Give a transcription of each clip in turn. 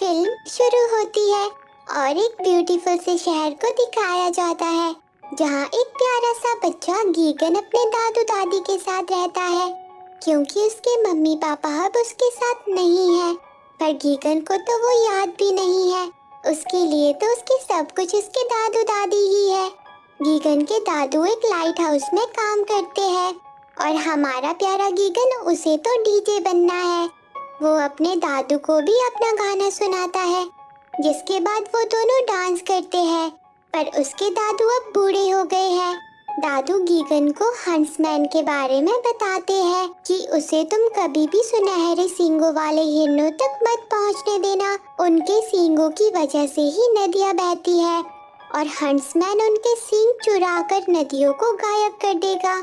Film शुरू होती है और एक ब्यूटीफुल से शहर को दिखाया जाता है जहाँ एक प्यारा सा बच्चा गीगन अपने दादू दादी के साथ रहता है क्योंकि उसके मम्मी पापा अब उसके साथ नहीं है। पर गीगन को तो वो याद भी नहीं है, उसके लिए तो उसके सब कुछ उसके दादू दादी ही है। गीगन के दादू एक लाइट हाउस में काम करते हैं और हमारा प्यारा गीगन उसे तो डीजे बनना है। वो अपने दादू को भी अपना गाना सुनाता है जिसके बाद वो दोनों डांस करते हैं। पर उसके दादू अब बूढ़े हो गए हैं। दादू गीगन को हंसमैन के बारे में बताते हैं कि उसे तुम कभी भी सुनहरे सींगों वाले हिरणों तक मत पहुंचने देना, उनके सींगों की वजह से ही नदियां बहती है और हंसमैन उनके सींग चुराकर नदियों को गायब कर देगा।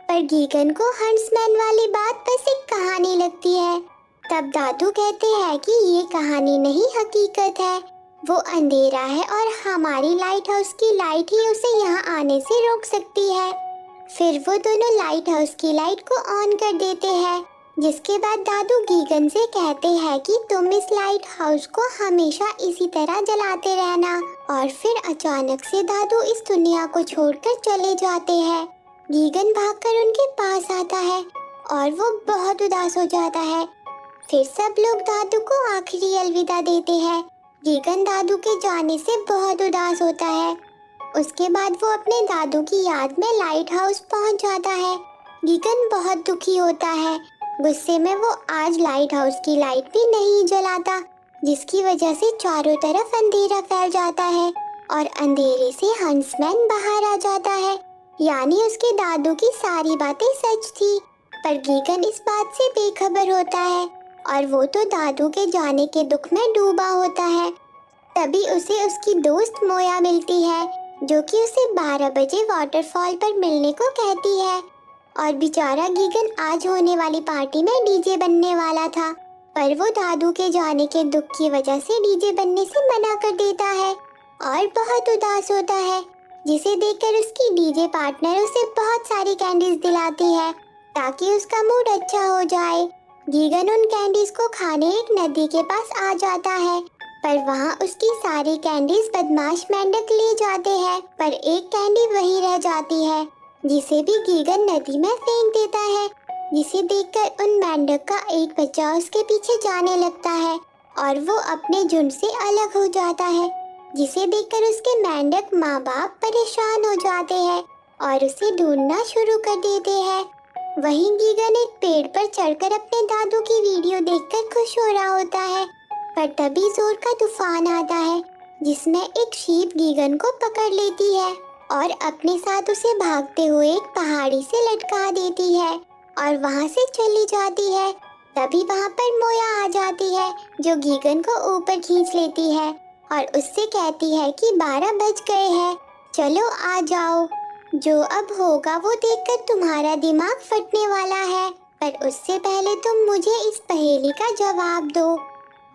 पर गीगन को हंसमैन वाली बात बस एक कहानी लगती है। तब दादू कहते हैं कि ये कहानी नहीं हकीकत है, वो अंधेरा है और हमारी लाइट हाउस की लाइट ही उसे यहाँ आने से रोक सकती है। फिर वो दोनों लाइट हाउस की लाइट को ऑन कर देते हैं जिसके बाद दादू गीगन से कहते हैं कि तुम इस लाइट हाउस को हमेशा इसी तरह जलाते रहना। और फिर अचानक से दादू इस दुनिया को छोड़कर चले जाते हैं। गीगन भागकर उनके पास आता है और वो बहुत उदास हो जाता है। फिर सब लोग दादू को आखिरी अलविदा देते हैं। गीगन दादू के जाने से बहुत उदास होता है। उसके बाद वो अपने दादू की याद में लाइट हाउस पहुंच जाता है। गीगन बहुत दुखी होता है। गुस्से में वो आज लाइट हाउस की लाइट भी नहीं जलाता जिसकी वजह से चारों तरफ अंधेरा फैल जाता है और अंधेरे से हंसमैन बाहर आ जाता है। यानी उसके दादू की सारी बातें सच थी। पर गीगन इस बात से बेखबर होता है और वो तो दादू के जाने के दुख में डूबा होता है। तभी उसे उसकी दोस्त मोया मिलती है जो कि उसे 12 बजे वाटरफॉल पर मिलने को कहती है। और बेचारा गीगन आज होने वाली पार्टी में डीजे बनने वाला था, पर वो दादू के जाने के दुख की वजह से डीजे बनने से मना कर देता है और बहुत उदास होता है, जिसे देखकर उसकी डीजे पार्टनर उसे बहुत सारी कैंडीज दिलाती है ताकि उसका मूड अच्छा हो जाए। गीगन उन कैंडीज को खाने एक नदी के पास आ जाता है, पर वहाँ उसकी सारी कैंडीज बदमाश मेंढक ले जाते हैं। पर एक कैंडी वहीं रह जाती है जिसे भी गीगन नदी में फेंक देता है, जिसे देखकर उन मेंढक का एक बच्चा उसके पीछे जाने लगता है और वो अपने झुंड से अलग हो जाता है, जिसे देखकर उसके मेंढक माँ बाप परेशान हो जाते हैं और उसे ढूंढना शुरू कर देते हैं। वहीं गीगन एक पेड़ पर चढ़कर अपने दादू की वीडियो देखकर खुश हो रहा होता है। पर तभी जोर का तूफान आता है जिसमें एक शीप गीगन को पकड़ लेती है और अपने साथ उसे भागते हुए एक पहाड़ी से लटका देती है और वहां से चली जाती है। तभी वहां पर मोया आ जाती है जो गीगन को ऊपर खींच लेती है और उससे कहती है कि 12 बज गए हैं, चलो आ जाओ। जो अब होगा वो देखकर तुम्हारा दिमाग फटने वाला है, पर उससे पहले तुम मुझे इस पहेली का जवाब दो।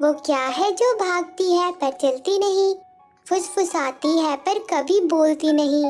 वो क्या है जो भागती है पर चलती नहीं, फुसफुसाती है पर कभी बोलती नहीं,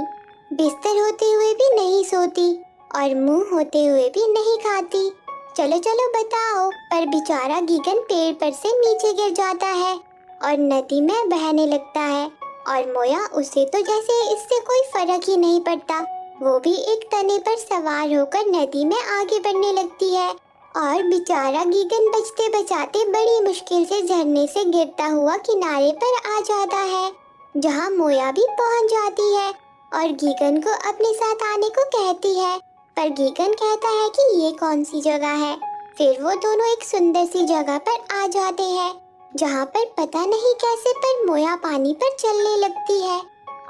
बिस्तर होते हुए भी नहीं सोती और मुंह होते हुए भी नहीं खाती? चलो चलो बताओ। पर बेचारा गीगन पेड़ पर से नीचे गिर जाता है और नदी में बहने लगता है और मोया उसे तो जैसे इससे कोई फर्क ही नहीं पड़ता। वो भी एक तने पर सवार होकर नदी में आगे बढ़ने लगती है और बेचारा गीगन बचते बचाते बड़ी मुश्किल से झरने से गिरता हुआ किनारे पर आ जाता है जहाँ मोया भी पहुँच जाती है और गीगन को अपने साथ आने को कहती है। पर गीगन कहता है कि ये कौन सी जगह है। फिर वो दोनों एक सुंदर सी जगह पर आ जाते हैं जहाँ पर पता नहीं कैसे पर मोया पानी पर चलने लगती है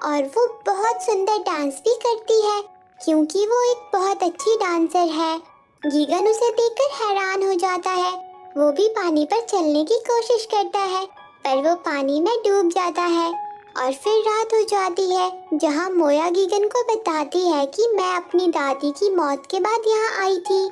और वो बहुत सुंदर डांस भी करती है क्योंकि वो एक बहुत अच्छी डांसर है। गीगन उसे देखकर हैरान हो जाता है। वो भी पानी पर चलने की कोशिश करता है पर वो पानी में डूब जाता है और फिर रात हो जाती है जहाँ मोया गीगन को बताती है कि मैं अपनी दादी की मौत के बाद यहाँ आई थी।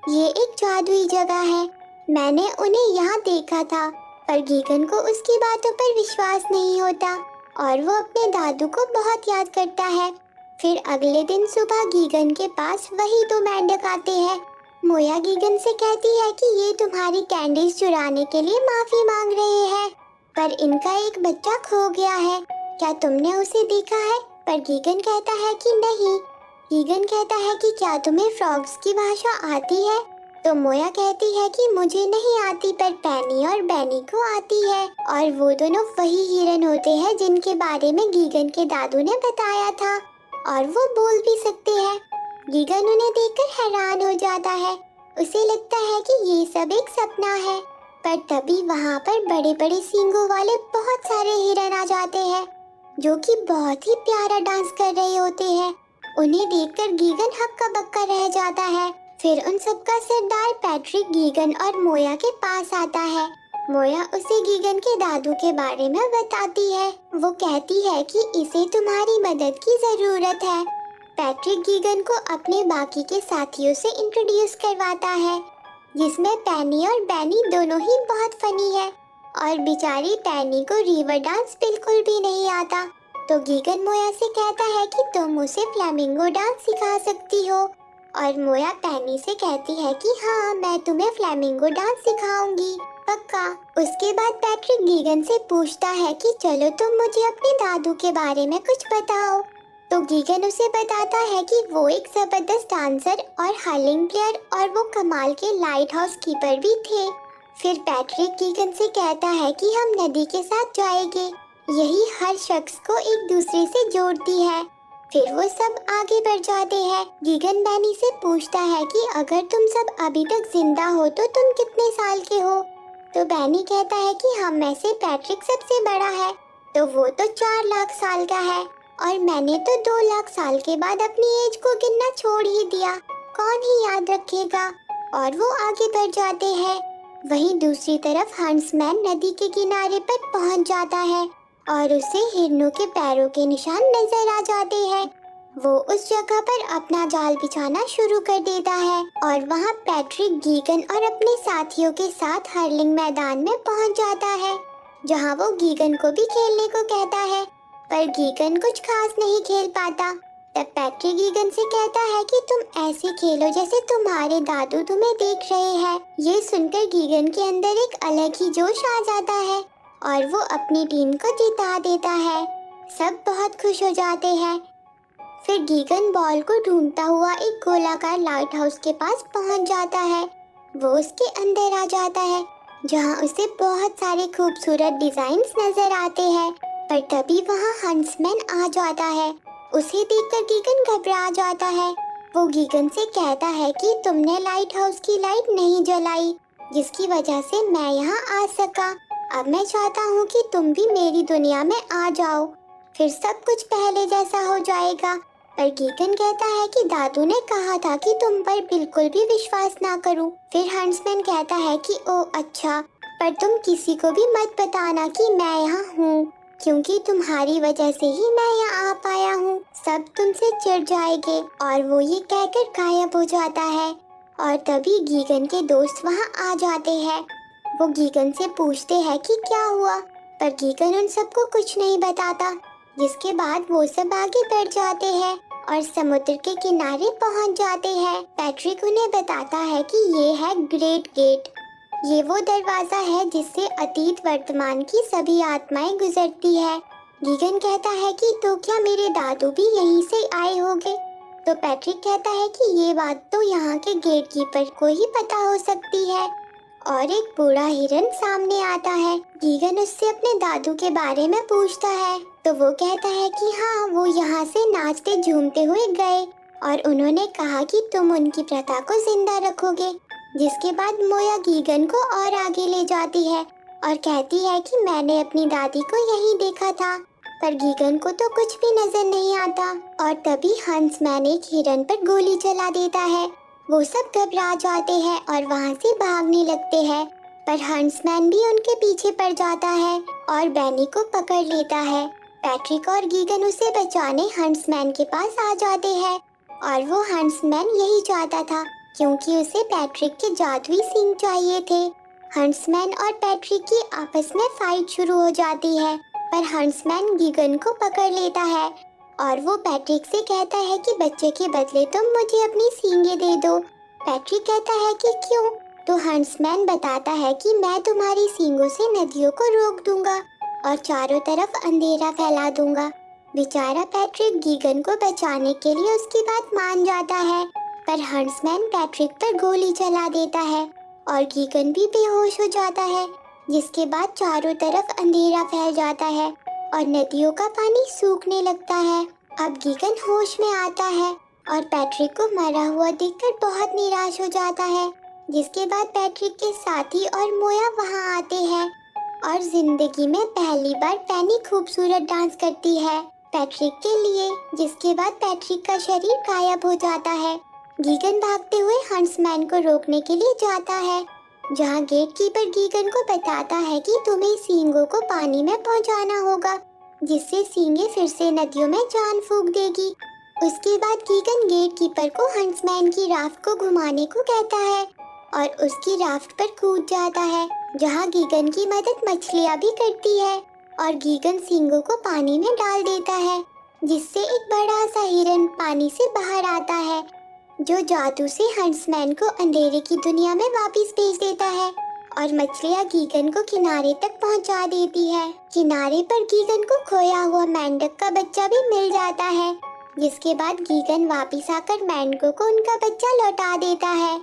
ये एक जादुई जगह है, मैंने उन्हें यहाँ देखा था। पर गीगन को उसकी बातों पर विश्वास नहीं होता और वो अपने दादू को बहुत याद करता है। फिर अगले दिन सुबह गीगन के पास वही 2 मेंढक आते हैं। मोया गीगन से कहती है कि ये तुम्हारी कैंडीज चुराने के लिए माफी मांग रहे हैं, पर इनका एक बच्चा खो गया है, क्या तुमने उसे देखा है? पर गीगन कहता है कि नहीं। गीगन कहता है कि क्या तुम्हें फ्रॉग्स की भाषा आती है? तो मोया कहती है कि मुझे नहीं आती, पर पैनी और बैनी को आती है, और वो दोनों वही हिरन होते हैं जिनके बारे में गीगन के दादू ने बताया था, और वो बोल भी सकते हैं। गीगन उन्हें देखकर हैरान हो जाता है, उसे लगता है कि ये सब एक सपना है। पर तभी वहाँ पर बड़े बड़े सींगों वाले बहुत सारे हिरन आ जाते हैं, जो कि बहुत ही प्यारा डांस कर रहे होते हैं। उन्हें देखकर गीगन हक्का बक्का रह जाता है। फिर उन सबका सरदार पैट्रिक गीगन और मोया के पास आता है। मोया उसे गीगन के दादू के बारे में बताती है। वो कहती है कि इसे तुम्हारी मदद की जरूरत है। पैट्रिक गीगन को अपने बाकी के साथियों से इंट्रोड्यूस करवाता है, जिसमें पैनी और बैनी दोनों ही बहुत फनी है, और बेचारी पैनी को रिवर डांस बिल्कुल भी नहीं आता। तो गीगन मोया से कहता है कि तुम उसे फ्लैमिंगो डांस सिखा सकती हो, और मोया पैनी से कहती है कि हाँ, मैं तुम्हें फ्लैमिंगो डांस सिखाऊंगी, पक्का। उसके बाद पैट्रिक गीगन से पूछता है कि चलो तुम मुझे अपने दादू के बारे में कुछ बताओ। तो गीगन उसे बताता है कि वो एक जबरदस्त डांसर और हर्लिंग प्लेयर और वो कमाल के लाइट हाउस कीपर भी थे। फिर पैट्रिक गीगन से कहता है कि हम नदी के साथ जाएंगे, यही हर शख्स को एक दूसरे से जोड़ती है। फिर वो सब आगे बढ़ जाते हैं। गीगन बैनी से पूछता है कि अगर तुम सब अभी तक जिंदा हो तो तुम कितने साल के हो? तो बैनी कहता है कि हम में से पैट्रिक सबसे बड़ा है, तो वो तो 4 लाख साल का है, और मैंने तो 2 लाख साल के बाद अपनी एज को गिनना छोड़ ही दिया, कौन ही याद रखेगा। और वो आगे बढ़ जाते हैं। वहीं दूसरी तरफ हंसमैन नदी के किनारे पर पहुंच जाता है, और उसे हिरनों के पैरों के निशान नजर आ जाते हैं। वो उस जगह पर अपना जाल बिछाना शुरू कर देता है, और वहाँ पैट्रिक गीगन और अपने साथियों के साथ हर्लिंग मैदान में पहुंच जाता है, जहाँ वो गीगन को भी खेलने को कहता है, पर गीगन कुछ खास नहीं खेल पाता। तब पैट्रिक गीगन से कहता है कि तुम ऐसे खेलो जैसे तुम्हारे दादू तुम्हें देख रहे हैं। ये सुनकर गीगन के अंदर एक अलग ही जोश आ जाता है, और वो अपनी टीम को जिता देता है। सब बहुत खुश हो जाते हैं। फिर गीगन बॉल को ढूंढता हुआ एक गोलाकार लाइट हाउस के पास पहुंच जाता है। वो उसके अंदर आ जाता है, जहां उसे बहुत सारे खूबसूरत डिजाइन्स नजर आते हैं। पर तभी वहां हंसमैन आ जाता है। उसे देखकर गीगन घबरा जाता है। वो गीगन से कहता है कि तुमने लाइट हाउस की लाइट नहीं जलाई, जिसकी वजह से मैं यहाँ आ सका। अब मैं चाहता हूँ कि तुम भी मेरी दुनिया में आ जाओ, फिर सब कुछ पहले जैसा हो जाएगा। पर गीगन कहता है कि दादू ने कहा था कि तुम पर बिल्कुल भी विश्वास ना करूं। फिर हंसमैन कहता है कि ओ अच्छा, पर तुम किसी को भी मत बताना कि मैं यहाँ हूँ, क्योंकि तुम्हारी वजह से ही मैं यहाँ आ पाया हूँ। सब तुमसे चिढ़ जाएंगे। और वो ये कहकर गायब हो जाता है। और तभी गीगन के दोस्त वहाँ आ जाते हैं। वो गीगन से पूछते हैं कि क्या हुआ, पर गीगन उन सबको कुछ नहीं बताता। जिसके बाद वो सब आगे बढ़ जाते हैं और समुद्र के किनारे पहुंच जाते हैं। पैट्रिक उन्हें बताता है कि ये है ग्रेट गेट। ये वो दरवाजा है जिससे अतीत वर्तमान की सभी आत्माएं गुजरती है। गीगन कहता है कि तो क्या मेरे दादू भी यहीं से आए होंगे? तो पैट्रिक कहता है कि ये बात तो यहाँ के गेट कीपर को ही पता हो सकती है। और एक बूढ़ा हिरन सामने आता है। गीगन उससे अपने दादू के बारे में पूछता है, तो वो कहता है कि हाँ, वो यहाँ से नाचते झूमते हुए गए और उन्होंने कहा कि तुम उनकी प्रथा को जिंदा रखोगे। जिसके बाद मोया गीगन को और आगे ले जाती है और कहती है कि मैंने अपनी दादी को यहीं देखा था, पर गीगन को तो कुछ भी नजर नहीं आता। और तभी हंसमैन एक हिरन पर गोली चला देता है। वो सब घबरा जाते हैं और वहाँ से भागने लगते हैं, पर हंसमैन भी उनके पीछे पड़ जाता है और बैनी को पकड़ लेता है। पैट्रिक और गीगन उसे बचाने हंसमैन के पास आ जाते हैं, और वो हंसमैन यही चाहता था, क्योंकि उसे पैट्रिक के जादुई सींग चाहिए थे। हंसमैन और पैट्रिक की आपस में फाइट शुरू हो जाती है, पर हंसमैन गीगन को पकड़ लेता है और वो पैट्रिक से कहता है कि बच्चे के बदले तुम मुझे अपनी सींगें दे दो। पैट्रिक कहता है कि क्यों? तो हंसमैन बताता है कि मैं तुम्हारी सींगों से नदियों को रोक दूंगा और चारों तरफ अंधेरा फैला दूंगा। बेचारा पैट्रिक गीगन को बचाने के लिए उसकी बात मान जाता है, पर हंट्समैन पैट्रिक पर गोली चला देता है और गीगन भी बेहोश हो जाता है, जिसके बाद चारों तरफ अंधेरा फैल जाता है और नदियों का पानी सूखने लगता है। अब गीगन होश में आता है और पैट्रिक को मरा हुआ देखकर बहुत निराश हो जाता है, जिसके बाद पैट्रिक के साथी और मोया वहां आते हैं और जिंदगी में पहली बार पेनी खूबसूरत डांस करती है पैट्रिक के लिए, जिसके बाद पैट्रिक का शरीर गायब हो जाता है। गीगन भागते हुए हंट्समैन को रोकने के लिए जाता है, जहां गेट कीपर गीगन को बताता है कि तुम्हें सींगों को पानी में पहुंचाना होगा, जिससे सींगे फिर से नदियों में जान फूंक देगी। उसके बाद गीगन गेट कीपर को हंट्समैन की राफ्ट को घुमाने को कहता है और उसकी राफ्ट पर कूद जाता है, जहां गीगन की मदद मछलियां भी करती है और गीगन सींगों को पानी में डाल देता है, जिससे एक बड़ा सा हिरन पानी से बाहर आता है, जो जादू से हंट्समैन को अंधेरे की दुनिया में वापस भेज देता है और मछलियां गीगन को किनारे तक पहुंचा देती है। किनारे पर गीगन को खोया हुआ मेंढक का बच्चा भी मिल जाता है, जिसके बाद गीगन वापस आकर मेंढकों को उनका बच्चा लौटा देता है।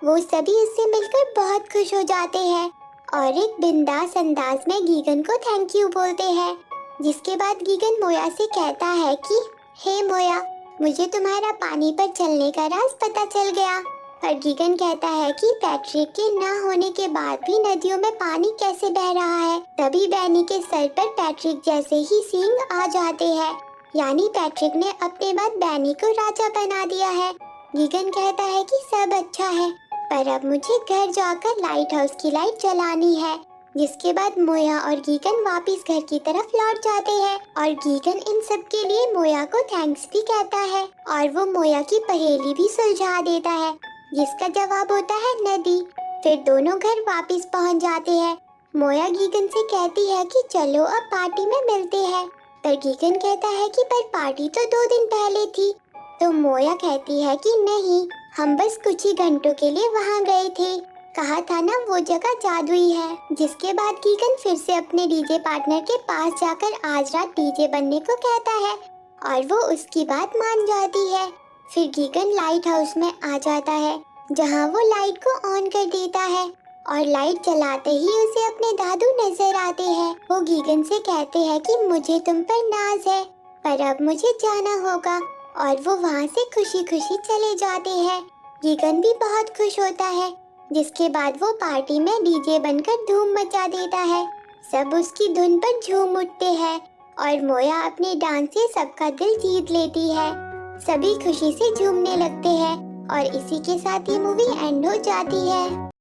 वो सभी उससे मिलकर बहुत खुश हो जाते हैं और एक बिंदास अंदाज में गीगन को थैंक यू बोलते हैं, जिसके बाद गीगन मोया से कहता है कि हे मोया, मुझे तुम्हारा पानी पर चलने का राज पता चल गया। पर गीगन कहता है कि पैट्रिक के ना होने के बाद भी नदियों में पानी कैसे बह रहा है। तभी बैनी के सर पर पैट्रिक जैसे ही सींग आ जाते हैं, यानी पैट्रिक ने अपने बाद बैनी को राजा बना दिया है। गीगन कहता है कि सब अच्छा है, पर अब मुझे घर जाकर लाइट हाउस की लाइट जलानी है। जिसके बाद मोया और गीगन वापस घर की तरफ लौट जाते हैं और गीगन इन सब के लिए मोया को थैंक्स भी कहता है और वो मोया की पहेली भी सुलझा देता है, जिसका जवाब होता है नदी। फिर दोनों घर वापस पहुंच जाते हैं। मोया गीगन से कहती है कि चलो अब पार्टी में मिलते हैं, पर गीगन कहता है कि पर पार्टी तो 2 दिन पहले थी। तो मोया कहती है कि नहीं, हम बस कुछ ही घंटों के लिए वहाँ गए थे, कहा था ना वो जगह जादुई है। जिसके बाद गीगन फिर से अपने डीजे पार्टनर के पास जाकर आज रात डीजे बनने को कहता है और वो उसकी बात मान जाती है। फिर गीगन लाइट हाउस में आ जाता है, जहाँ वो लाइट को ऑन कर देता है और लाइट जलाते ही उसे अपने दादू नजर आते हैं। वो गीगन से कहते हैं कि मुझे तुम पर नाज है, पर अब मुझे जाना होगा, और वो वहाँ से खुशी खुशी चले जाते हैं। गीगन भी बहुत खुश होता है, जिसके बाद वो पार्टी में डीजे बनकर धूम मचा देता है। सब उसकी धुन पर झूम उठते हैं और मोया अपने डांस से सबका दिल जीत लेती है। सभी खुशी से झूमने लगते हैं और इसी के साथ ये मूवी एंड हो जाती है।